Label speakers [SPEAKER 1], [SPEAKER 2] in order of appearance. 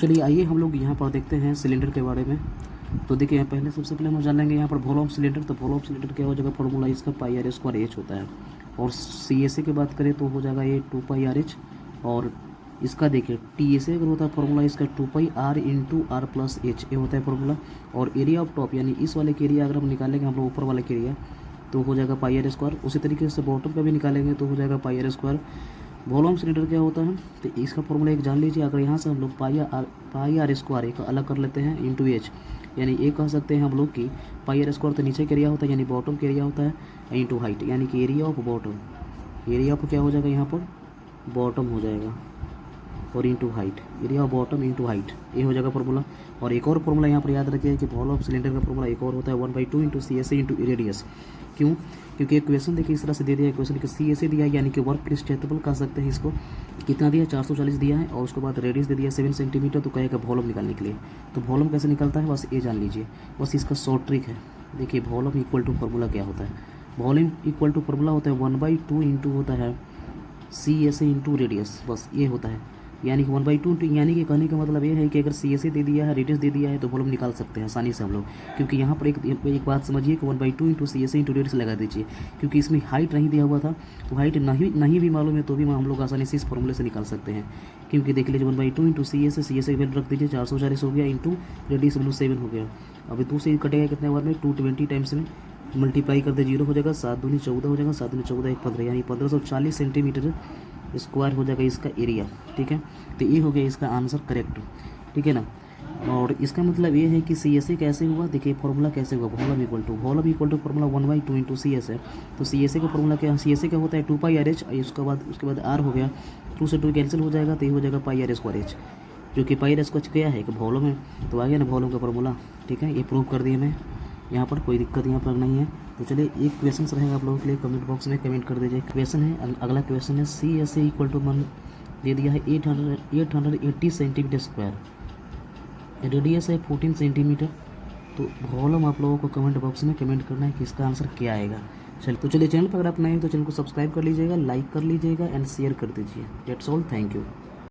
[SPEAKER 1] चलिए आइए हम लोग यहाँ पर देखते हैं सिलेंडर के बारे में। तो देखिए यहाँ पहले सबसे पहले हम जान लेंगे यहाँ पर वॉल्यूम सिलेंडर। तो वॉल्यूम सिलेंडर क्या हो जाएगा, फॉर्मूला इसका पाई आर स्क्वायर एच होता है। और सी एस ए की बात करें तो हो जाएगा ये 2 पाई आर एच। और इसका देखिए टी एस ए अगर होता है फॉर्मूला इसका 2 pi r into r plus h, ये होता है फॉर्मूला। और एरिया ऑफ टॉप यानी इस वाले के एरिया अगर हम निकालेंगे हम लोग ऊपर वाले के एरिया तो हो जाएगा पाई आर स्क्वायर। उसी तरीके से बॉटम का भी निकालेंगे तो हो जाएगा पाई आर स्क्वायर। वॉल्यूम सिलेंडर क्या होता है तो इसका फॉर्मूला एक जान लीजिए। अगर यहाँ से हम लोग पाई आर स्क्वायर एक अलग कर लेते हैं इंटू एच, यानी एक कह सकते हैं हम लोग कि पाई आर स्क्वायर तो नीचे का एरिया होता है यानी बॉटम का एरिया होता है इंटू हाइट, यानी कि area of bottom. Area of क्या हो जाएगा यहाँ पर बॉटम हो जाएगा और into height, area of bottom into height, ये हो जाएगा फॉर्मूला। और एक और फॉर्मूला यहाँ पर याद रखिए कि वॉल्यूम ऑफ सिलेंडर का फॉर्मूला एक और होता है 1/2 into C S A into radius. क्यों? क्योंकि एक क्वेश्चन देखिए इस तरह से दे दिया है, क्वेश्चन कि सी एस ए दिया है यानी कि वर्क स्ट्रेचेबल कह सकते हैं इसको, कितना दिया है 440 दिया है और उसके बाद रेडियस दे दिया 7 सेंटीमीटर। तो कहेगा वॉल्यूम निकालने के लिए। तो वॉल्यूम कैसे निकलता है बस ये जान लीजिए, बस इसका शॉर्ट ट्रिक है। देखिए वॉल्यूम इक्वल टू फॉर्मूला क्या होता है, वॉल्यूम इक्वल टू फॉर्मूला होता है 1/2 इंटू होता है C S A into radius, बस ये होता है। यानी कि 1/2 यानी कि कहने का मतलब ये है कि अगर सी एस ए दे दिया है रेडियस दे दिया है तो वॉल्यूम निकाल सकते हैं आसानी से हम लोग। क्योंकि यहाँ पर एक बात समझिए कि 1/2 into C S A into radius लगा दीजिए, क्योंकि इसमें हाइट नहीं दिया हुआ था। तो हाइट नहीं भी मालूम है तो भी हम लोग आसानी से इस फॉर्मूले से निकाल सकते हैं। क्योंकि देख लीजिए 1/2 into C S A value रख दीजिए 440 हो गया इंटू रेडियस वैल्यू 7 हो गया। अभी 2 से कटेगा कितने बार में 220 टाइम्स में मल्टीप्लाई कर दे 0 हो जाएगा, 7 दूनी 14 हो जाएगा, 7 दूनी 14 1 15 यानी 1540 सेंटीमीटर स्क्वायर हो जाएगा इसका एरिया। ठीक है, तो ये हो गया इसका आंसर करेक्ट। ठीक है ना। और इसका मतलब ये है कि सी एस ए कैसे हुआ, देखिए फॉर्मूला कैसे हुआ, volume equal to formula 1/2 into C S है। तो सी एस ए का फॉर्मूला क्या, सी एस ए का होता है 2 पाई आर एच। उसके बाद आर हो गया, 2 से 2 कैंसिल हो जाएगा तो ये हो जाएगा पाई आर स्क्वायर एच, जो कि पाई आर स्क्वायर क्या है कि वॉल्यूम है। तो आ गया ना वॉल्यूम का फॉर्मूला। ठीक है, ये प्रूव कर दिया मैं, यहाँ पर कोई दिक्कत यहाँ पर नहीं है। तो चलिए एक क्वेश्चन रहेगा आप लोगों के लिए, कमेंट बॉक्स में कमेंट कर दीजिए। क्वेश्चन है, अगला क्वेश्चन है C S A equal to मन दे दिया है 880 सेंटीमीटर स्क्वायर, रेडियस है 14 सेंटीमीटर। तो वॉल्यूम आप लोगों को कमेंट बॉक्स में कमेंट करना है कि इसका आंसर क्या आएगा। चलिए चैनल पर अगर आप नए हैं तो चैनल को सब्सक्राइब कर लीजिएगा, लाइक कर लीजिएगा एंड शेयर कर दीजिए। That's all, thank you.